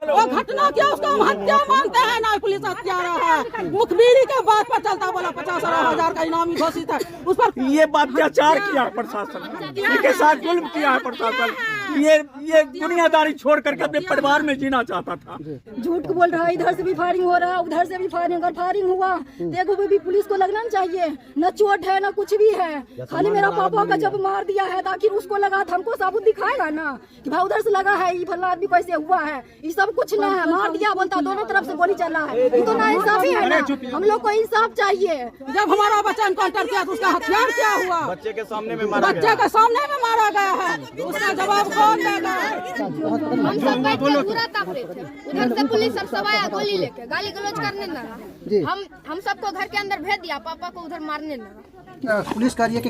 वो घटना क्या उसको हम हत्या मानते हैं ना, पुलिस हत्या रहा है। मुखबिरी के बात पर चलता बोला 50,000 का इनामी घोषित है उस पर। ये अत्याचार किया है प्रशासन, इनके साथ जुल्म किया है प्रशासन। ये दुनियादारी छोड़ करके अपने परिवार में जीना चाहता था। झूठ बोल रहा है, इधर से भी फायरिंग हो रहा है, उधर से भी फायरिंग। अगर फायरिंग हुआ देखो भी पुलिस को लगना चाहिए, न चोट है न कुछ भी है। खाली मेरा पापा का जब मार दिया है आखिर उसको लगा था, हमको सबूत दिखाएगा ना कि भाई उधर से लगा है, ये फला आदमी कैसे हुआ है। ये सब कुछ ना है, मार दिया बोलता दोनों तरफ से गोली चला है, ये तो ना इंसाफी है ना। हम लोग को इंसाफ चाहिए। जब हमारा बच्चा इनकाउंटर किया तो उसका हथियार क्या हुआ? बच्चे के सामने में मारा गया है, उसका जवाब कौन देगा? हम सब बैठ के पूरा ताप रहे थे, उधर से पुलिस सब आया गोली लेके, गाली गलौज करने लगा। हम सबको घर के अंदर भेज दिया, पापा को उधर मारने लगा। पुलिस कह रही है कि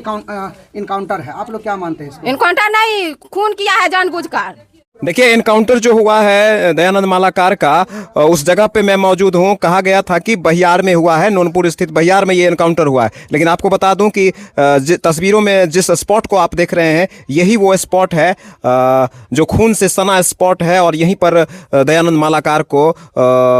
इनकाउंटर है, आप लोग क्या मानते हैं इसको? इनकाउंटर नहीं, खून किया है जानबूझकर। देखिए, एनकाउंटर जो हुआ है दयानंद मालाकार का, उस जगह पे मैं मौजूद हूँ। कहा गया था कि बहियार में हुआ है, नूनपुर स्थित बहियार में ये एनकाउंटर हुआ है। लेकिन आपको बता दूं कि तस्वीरों में जिस स्पॉट को आप देख रहे हैं यही वो स्पॉट है जो खून से सना स्पॉट है, और यहीं पर दयानंद मालाकार को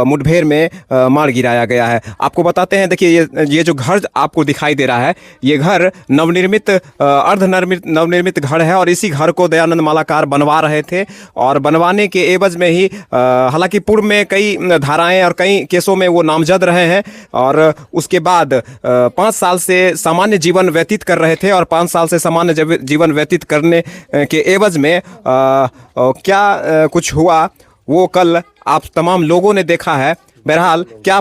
मुठभेड़ में मार गिराया गया है। आपको बताते हैं, देखिए ये जो घर आपको दिखाई दे रहा है, ये घर नवनिर्मित नवनिर्मित घर है, और इसी घर को दयानंद मालाकार बनवा रहे थे। और बनवाने के एवज में ही हालांकि पूर्व में कई धाराएं और कई केसों में वो नामजद रहे हैं, और उसके बाद 5 साल से सामान्य जीवन व्यतीत कर रहे थे। और 5 साल से सामान्य जीवन व्यतीत करने के एवज में क्या कुछ हुआ वो कल आप तमाम लोगों ने देखा है। बहरहाल क्या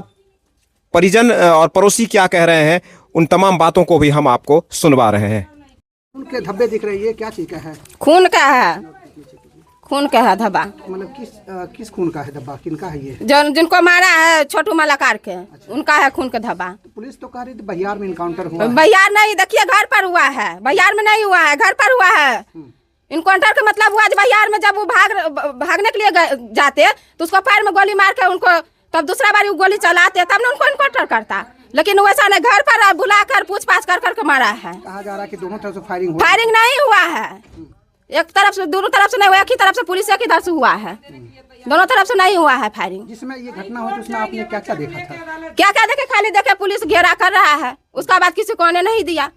परिजन और पड़ोसी क्या कह रहे हैं, उन तमाम बातों को भी हम आपको सुनवा रहे हैं। उनके धब्बे दिख रहे हैं, ये क्या चीज का है? खून का है, खून का है धब्बा। मतलब किस खून का है धब्बा? किनका है ये? जिनको मारा है छोटू मालाकार के, उनका है खून का धब्बा। पुलिस तो कह रही थी बहियार में इनकाउंटर हुआ। बहियार नहीं, देखिए घर पर हुआ है, बहियार में नहीं हुआ है, घर पर हुआ है। इनकाउंटर का मतलब हुआ बहियार में जब वो भागने के लिए जाते तो उसको पैर में गोली मार के उनको, तब दूसरा बार गोली चलाते तब ना उनको इनकाउंटर करता। लेकिन वैसा नहीं, घर पर बुलाकर पूछताछ कर करके मारा है। कहा जा रहा है कि दोनों तरफ से फायरिंग नहीं हुआ है, एक तरफ से, दोनों तरफ से नहीं हुआ, एक ही तरफ से, पुलिस एक ही तरफ से हुआ है, दोनों तरफ से नहीं हुआ है फायरिंग। जिसमें ये घटना हुई उसमें आपने क्या क्या देखा था? क्या क्या देखे? खाली देखे पुलिस घेरा कर रहा है, उसका बाद किसी को आने नहीं दिया।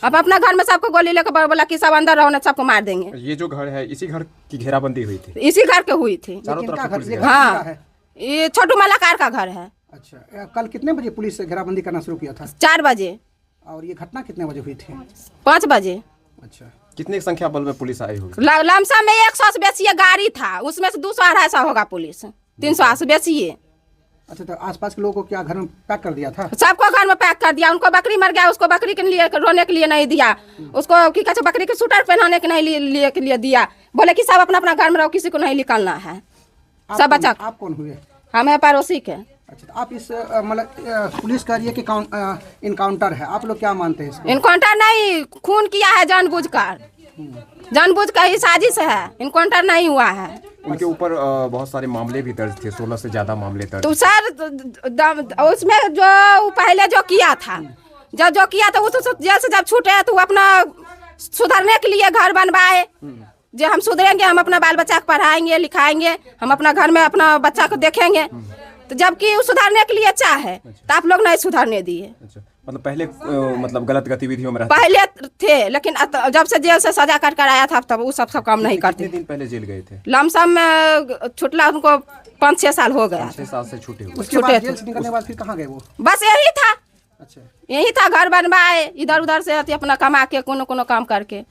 अब अपना घर में सबको गोली लेकर बोला कि सब अंदर रहो ना, सबको मार देंगे। ये जो घर है इसी घर की घेराबंदी हुई थी? इसी घर के हुई थी। हाँ, ये छोटू मालाकार का घर है। अच्छा, कल कितने बजे पुलिस से घेराबंदी करना शुरू किया था? 4 बजे। और ये घटना कितने बजे हुई थी? 5 बजे। अच्छा, कितने संख्या बल में पुलिस आई होगी? लमसम में 100 से बेसी गाड़ी था, उसमें से 200-250 होगा पुलिस, 300 से बेसी है। अच्छा, तो आसपास के लोगों को क्या घर में पैक कर दिया था? सबको घर में पैक कर दिया। उनको बकरी मर गया, उसको बकरी के लिए रोने के लिए नहीं दिया, उसको की कहते बकरी के सूटर पहनाने के नहीं लिए दिया। बोले कि सब अपना अपना घर में रहो, किसी को नहीं निकलना है। सब बच्चा। आप कौन हुए? हमें पड़ोसी के। अच्छा, तो आप इस मतलब पुलिस कह रही है कि इनकाउंटर है, आप लोग क्या मानते हैं इसको? इनकाउंटर नहीं, खून किया है जानबूझकर, जानबूझकर ही साजिश है, इनकाउंटर नहीं हुआ है। उनके ऊपर बहुत सारे मामले भी दर्ज थे, 16 से ज्यादा मामले दर्ज। तो सर उसमें जो पहले जो किया था, जो किया था उस जेल से जब छूटे तो वो अपना सुधरने के लिए घर बनवाए। जो हम सुधरेंगे, हम अपना बाल बच्चा को पढ़ाएंगे लिखाएंगे, हम अपना घर में अपना बच्चा को देखेंगे। तो जबकि सुधारने के लिए चाहे तो आप लोग नहीं सुधारने दिए। अच्छा, मतलब पहले मतलब गलत गतिविधियों में पहले थे, लेकिन जब से जेल से सजा कर आया था तब वो सब काम नहीं करते। कितने दिन पहले जेल गए थे? लमसम में छुटला उनको 5-6 साल हो गया। 6 साल से छूटे हुए। उसके बाद जेल से निकलने के बाद फिर कहाँ गए वो? बस यही था। अच्छा, यही था, घर बनवाए, इधर उधर से अपना कमा के कोनो काम करके।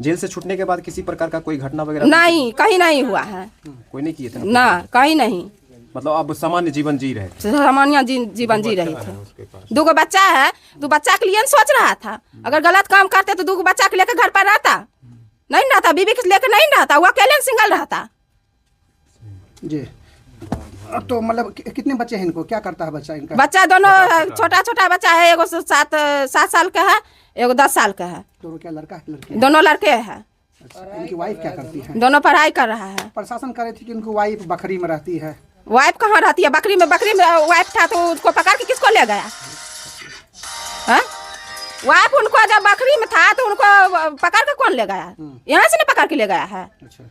जेल से छूटने के बाद किसी प्रकार का कोई घटना वगैरह नहीं, कहीं नहीं हुआ है। कोई नहीं किए थे ना, कहीं नहीं। मतलब अब सामान्य जीवन जी रहे थे? सामान्य जीवन जी रहे थे। 2 बच्चा है, 2 बच्चा के लिए सोच रहा था, अगर गलत काम करते तो 2 बच्चा के लेकर घर पर रहता, नहीं रहता, बीबी के लेकर नहीं रहता, वो अकेले सिंगल रहता। जी, तो मतलब कितने बच्चे हैं इनको? क्या करता है बच्चा इनका? बच्चा दोनों छोटा बच्चा है, एगो 7 साल का है, एगो 10 साल का है। दोनों क्या लड़का है लड़की? दोनों लड़के हैं। अच्छा, इनकी वाइफ क्या करती है? दोनों पढ़ाई कर रहा है। प्रशासन कह रही थी कि उनकी वाइफ बकरी में रहती है। वाइफ कहाँ रहती है? बकरी में वाइफ था तो उसको पकड़ के किसको ले गया? वाइफ उनको जब बकरी में था तो उनको पकड़ के कौन ले गया? यहाँ से नहीं पकड़ के ले गया है। अच्छा,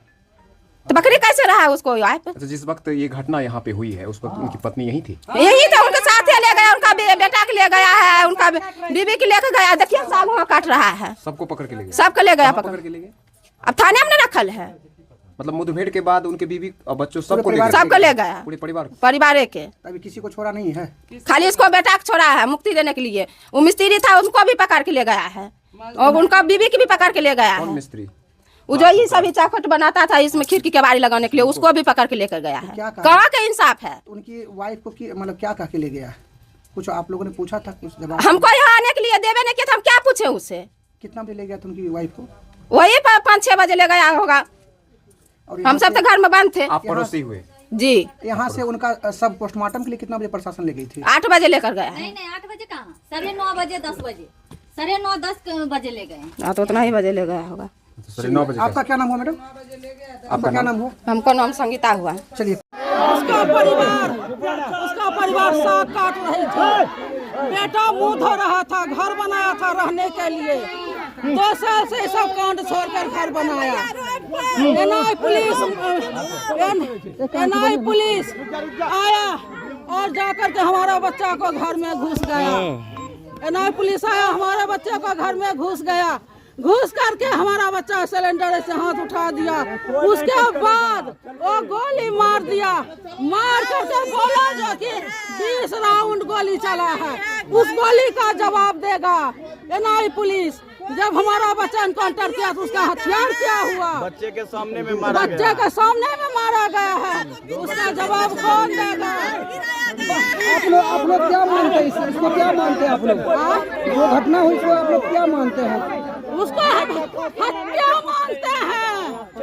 तो बकरी कैसे रहा उसको आप? अच्छा, जिस वक्त ये घटना यहाँ पे हुई है उस वक्त उनकी पत्नी यही थी? यही तो उनके साथ ही ले गया, उनका बेटा के ले गया है, उनका बीबी के लेकर गया। देखिए साग वहाँ काट रहा है, सबको पकड़ के ले गए? सबको ले गया पकड़ के ले गए। अब थाने में रखल है। मतलब मुठभेड़ के बाद उनके बीवी और बच्चों सबको ले गए? सबको ले गया, पूरे परिवार के। अभी किसी को छोड़ा नहीं है, खाली इसको बेटा को छोड़ा है मुक्ति देने के लिए। वो मिस्त्री था उसको भी पकड़ के ले गया है, और उनका बीबी की भी पकड़ के ले गया है। मिस्त्री वो जो ये सभी चौखट बनाता था इसमें खिड़की के बारी लगाने के लिए, उसको भी पकड़ के लेकर गया है। कहाँ का इंसाफ है? उनकी वाइफ को मतलब क्या कह के ले गया? कुछ आप लोगों ने पूछा था? कुछ जवाब हमको यहाँ आने के लिए देवे नहीं किया था, हम क्या पूछे उससे? कितना बजे ले गया था उनकी वाइफ को? वही 5-6 बजे ले गया होगा, और हम सब तो घर में बंद थे। आप पड़ोसी हुए जी। यहाँ से उनका सब पोस्टमार्टम के लिए कितना बजे प्रशासन ले गई थी? 8 बजे लेकर गया है। नहीं 8 बजे कहाँ, 9:30 बजे 10 बजे 9:30-10 बजे ले गए। हाँ तो उतना ही बजे ले गया होगा। 9 बजे। आपका क्या नाम हुआ मैडम? आपका क्या नाम हुआ? हमको नाम संगीता हुआ। चलिए। उसका परिवार साग काट रहे थे, बेटा मुंह धो रहा था, घर बनाया था रहने के लिए। 2 साल से सब कांड छोड़कर घर बनाया। एनआई पुलिस आया और जाकर के हमारा बच्चा को घर में घुस गया। एनआई पुलिस आया, हमारे बच्चे को घर में घुस गया। घुस करके हमारा बच्चा सिलेंडर से हाथ उठा दिया। उसके बाद वो गोली मार दिया। मार करके बोला जो कि 20 राउंड गोली चला है, उस गोली का जवाब देगा एनआई पुलिस। जब हमारा बच्चा एनकाउंटर किया तो उसका हथियार क्या हुआ? बच्चे के सामने में मारा गया है, उसका जवाब कौन देगा? आप लोग क्या मानते हैं इसको? क्या मानते हैं आप लोग? जो घटना हुई इसको आप लोग क्या मानते हैं? उसको हत्या मानते हैं।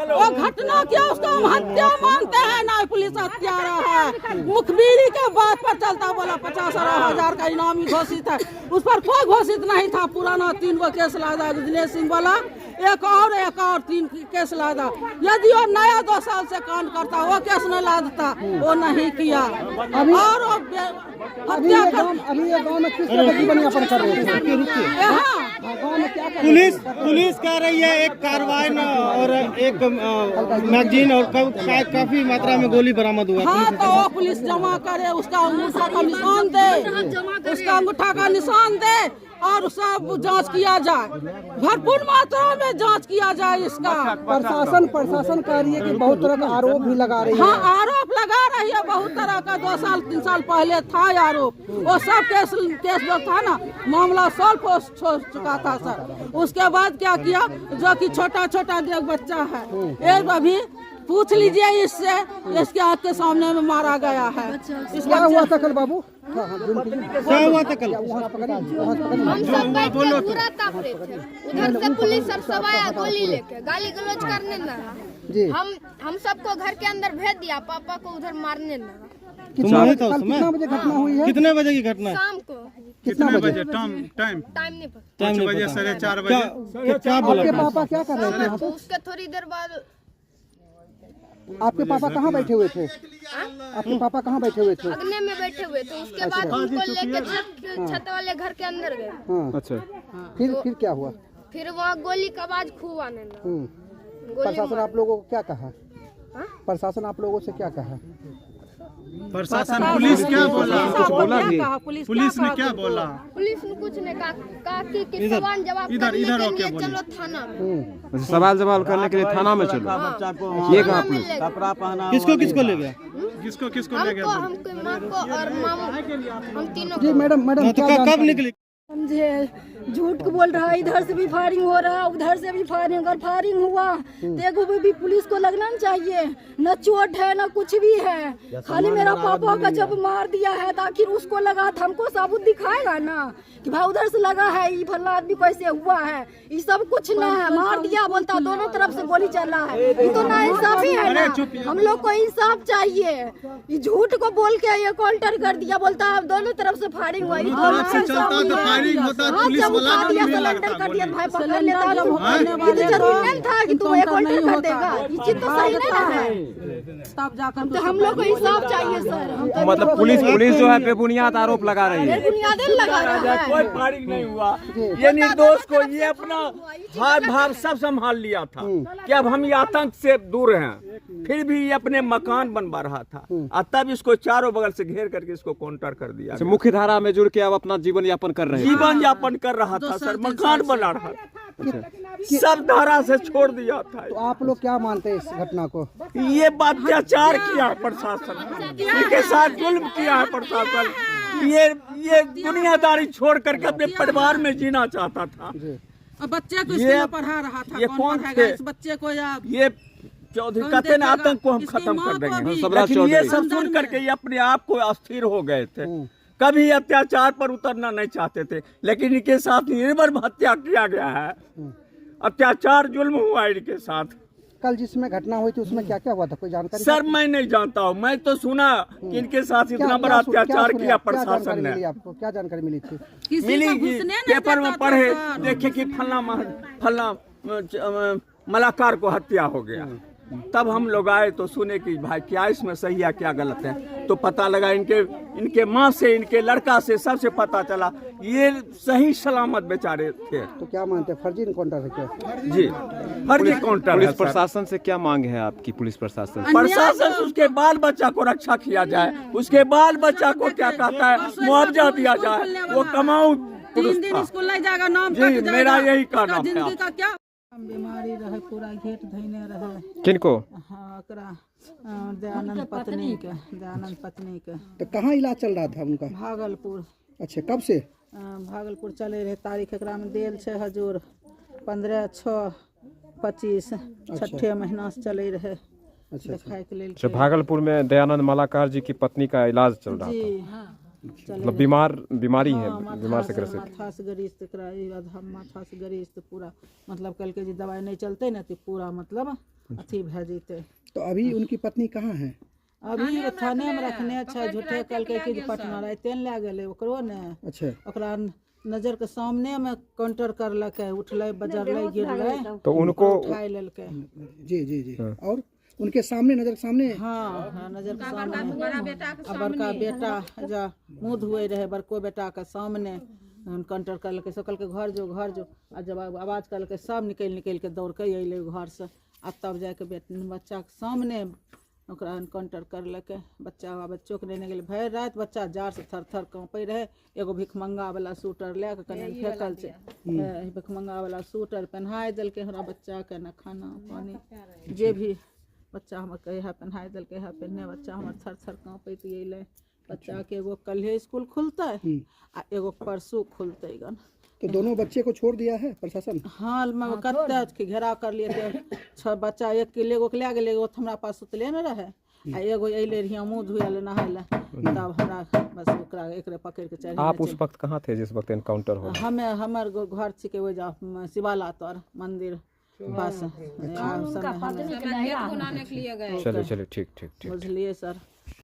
वो घटना क्या, उसको हम हत्या मानते हैं। ना पुलिस हत्यारा है। मुखबिरी के बात पर चलता, बोला 50,000 का इनामी घोषित है, उस पर कोई घोषित नहीं था। पुराना 3 गो केस लादा, दिनेश सिंह वाला एक और 3 केस लादा। यदि वो नया 2 साल से कांड करता वो केस न लादता, वो नहीं किया। और अभी ये गाँव में किस तरह की बनियापन कर रहे थे? यहाँ पुलिस कह रही है एक कार्बाइन और एक मैगजीन और काफी मात्रा में गोली बरामद हुआ। हाँ तो वो पुलिस जमा करे, उसका अंगूठा का निशान दे, उसका अंगूठा का निशान दे और सब जांच किया जाए, भरपूर मात्रा में जांच किया जाए इसका। प्रशासन कह रही है कि बहुत तरह का आरोप भी लगा रही है। हाँ आरोप लगा रही है, बहुत तरह का 2 साल 3 साल पहले था आरोप। वो सब केस जो था ना, मामला सॉल्व हो चुका था सर। उसके बाद क्या किया, जो कि छोटा बच्चा है, एक अभी पूछ लीजिए इससे, इसके आँख के सामने में मारा गया है। क्या हुआ था कल बाबू? क्या हुआ था कल? हम सब बैठ के पूरा ताप रहे थे, उधर से पुलिस सब आया गोली लेके, गाली गलौज करने लगा। हम सबको घर के अंदर भेज दिया, पापा को उधर मारने लगा। कितना बजे घटना हुई है? कितने बजे की घटना? शाम को कितना बजे? टाइम नहीं पता। 5 बजे 4:30 बजे। क्या बोला? आपके पापा क्या कर रहे थे? उसके थोड़ी देर बाद आपके पापा कहाँ बैठे हुए थे? आपके पापा कहाँ बैठे हुए थे? अगने में बैठे हुए थे। उसके बाद उनको लेके छत वाले घर के अंदर गए। अच्छा, फिर क्या हुआ? फिर वहाँ गोली का आवाज खूब आने लगा। प्रशासन आप लोगों को क्या कहा? प्रशासन आप लोगों से क्या कहा? प्रशासन पुलिस क्या बोला? पुलिस ने क्या बोला? पुलिस ने कुछ नहीं कहा कि सवाल जवाब करने के लिए चलो थाना में। सवाल जवाब करने के लिए थाना में चलो, ये कहा पुलिस? किसको ले गया? किसको ले गया? हमको माँ को और मामू, हम तीनों। जी मैडम कब निकली? समझे, झूठ को बोल रहा है। इधर से भी फायरिंग हो रहा है, उधर से भी फायरिंग। अगर फायरिंग हुआ देखो भी पुलिस को लगना चाहिए। न चोट है न कुछ भी है, खाली मेरा पापा का जब मार दिया है तो आखिर उसको लगा था, हमको सबूत दिखाएगा ना कि भाई उधर से लगा है, ये फला आदमी कैसे हुआ है। ये सब कुछ न है, मार दिया बोलता, दोनों तरफ से गोली चल रहा है। ये तो ना इंसाफी है ना, हम लोग को इंसाफ चाहिए। ये झूठ को बोल के ये काउंटर कर दिया, बोलता दोनों तरफ से फायरिंग हुआ। सिलेंडर कर दिया, भाई पकड़ लेता, ये जरूरी नहीं था कि तुम एक काउंटर कर देगा। ये चीज तो सही नहीं ना है, तब जाकर तो हम लोग को इंसाफ चाहिए सर। मतलब पुलिस जो है बेबुनियाद आरोप लगा रही है। बेबुनियाद लगा रहा है। कोई फायरिंग नहीं हुआ। ये निर्दोष को ये अपना हाव भाव सब संभाल लिया था कि अब हम ये आतंक से दूर हैं। फिर भी ये अपने मकान बनवा रहा था और तब इसको चारों बगल से घेर करके इसको काउंटर कर दिया गया। मुख्य धारा में जुड़ के आप अपना जीवन यापन कर रहे हैं। जीवन यापन कर रहा था सर, मकान बना रहा था, सब धारा से छोड़ दिया था। तो आप लोग क्या मानते हैं इस घटना को? ये अत्याचार किया है प्रशासन, इनके साथ जुल्म किया है प्रशासन। ये दुनियादारी छोड़ करके अपने परिवार में जीना चाहता था। और बच्चे को स्कूल में पढ़ा रहा था, ये कौन कौन पढ़ाएगा थे? इस बच्चे को? या ये चौधरी कहते ना, आतंक को हम खत्म कर देंगे, लेकिन ये सब सुन करके ये अपने आप को अस्थिर हो गए थे। कभी अत्याचार पर उतरना नहीं चाहते थे, लेकिन इनके साथ निर्मम हत्या किया गया है, अत्याचार जुल्म हुआ इनके साथ। कल जिसमें घटना हुई थी उसमें क्या क्या हुआ था, कोई जानकारी? सर मैं नहीं जानता हूँ, मैं तो सुना कि इनके साथ इतना बड़ा अत्याचार किया प्रशासन ने। आपको क्या जानकारी मिली थी? मिली पेपर में पढ़े, देखे कि फलना मलाकार को हत्या हो गया। तब हम लोग आए तो सुने कि भाई क्या इसमें सही है क्या गलत है, तो पता लगा इनके माँ से, इनके लड़का से, सबसे पता चला ये सही सलामत बेचारे थे। तो क्या मानते हैं, फर्जी इनकाउंटर है क्या? जी फर्जी काउंटर। पुलिस प्रशासन से क्या मांग है आपकी? पुलिस प्रशासन से उसके बाल बच्चा को रक्षा किया जाए, उसके बाल बच्चा को क्या कहता है मुआवजा दिया जाए, वो कमाऊ 3 दिन स्कूल नहीं जाएगा, नाम जी मेरा यही कहना है। जिंदगी का क्या बीमारी रहे, पूरा घेट धैने रहे। किनको? हाँ दयानंद पत्नी के। तो कहाँ इलाज चल रहा था उनका? भागलपुर। अच्छा, कब से? भागलपुर चले रहे, तारीख एकरा में देल है हजूर 15/6/25, 6 महीना से चले रहे। दिखाए के लेल। भागलपुर में दयानंद मालाकार जी की पत्नी का इलाज चल रहा था। मतलब बीमारी है, बीमार से ग्रसित, माथा से गरिस्त पूरा, मतलब कल के जी दवाई नहीं चलते ना तो पूरा मतलब अथी भे जेते। तो अभी उनकी पत्नी कहाँ है? अभी थाने में रखने। अच्छा झूठे कल के जी पटना राते ले गेले ओकरो ने। अच्छा, ओकरा नजर के सामने में काउंटर करलके, उठले बजरले गिरले तो उनको उठाई लेलके। जी और उनके सामने, नजर के सामने? हाँ नजर के सामने। बड़का बेटा जा मुँह धुए रहे, बड़को बेटा के सामने काउंटर करलके, सकल के घर जो आ जब आवाज करलके सब निकल के दौड़ के अइले घर से। आ तब जाके बच्चा के सामने ओकरा काउंटर करलके। बच्चों के लेने गेल, भरि रात बच्चा जार से थर काँपे रहे। एगो भिखमंगा वाला सूटर ले के कने फेंकल छै, भिखमंगा वाला सूटर पहनाय देलके हमरा बच्चा के, न खाना पानी जे भी बच्चा हमर कहे है पहनाय देलके है, पहने बच्चा हमर थर काँपैत अइले। बच्चा के एगो कल्हे स्कूल खुलते आ एगो परसों खुलते गन। तो दोनों बच्चे को छोड़ दिया है प्रशासन? हाँ कते घेराव कर लिए थे। 6 बच्चा, एक के ले गेले, एगो हमरा पास सुतले न रहे, आ एगो अइले रही मुँह धुए ले नहाय ले। तब हमरा बस ओकरा एकरे पकड़ के चढ़। आप उस वक्त कहाँ थे जिस वक्त एनकाउंटर हो? हमर घर छिके वो जा शिवाला तर मंदिर बस। चलिए ठीक बुझलिए सर।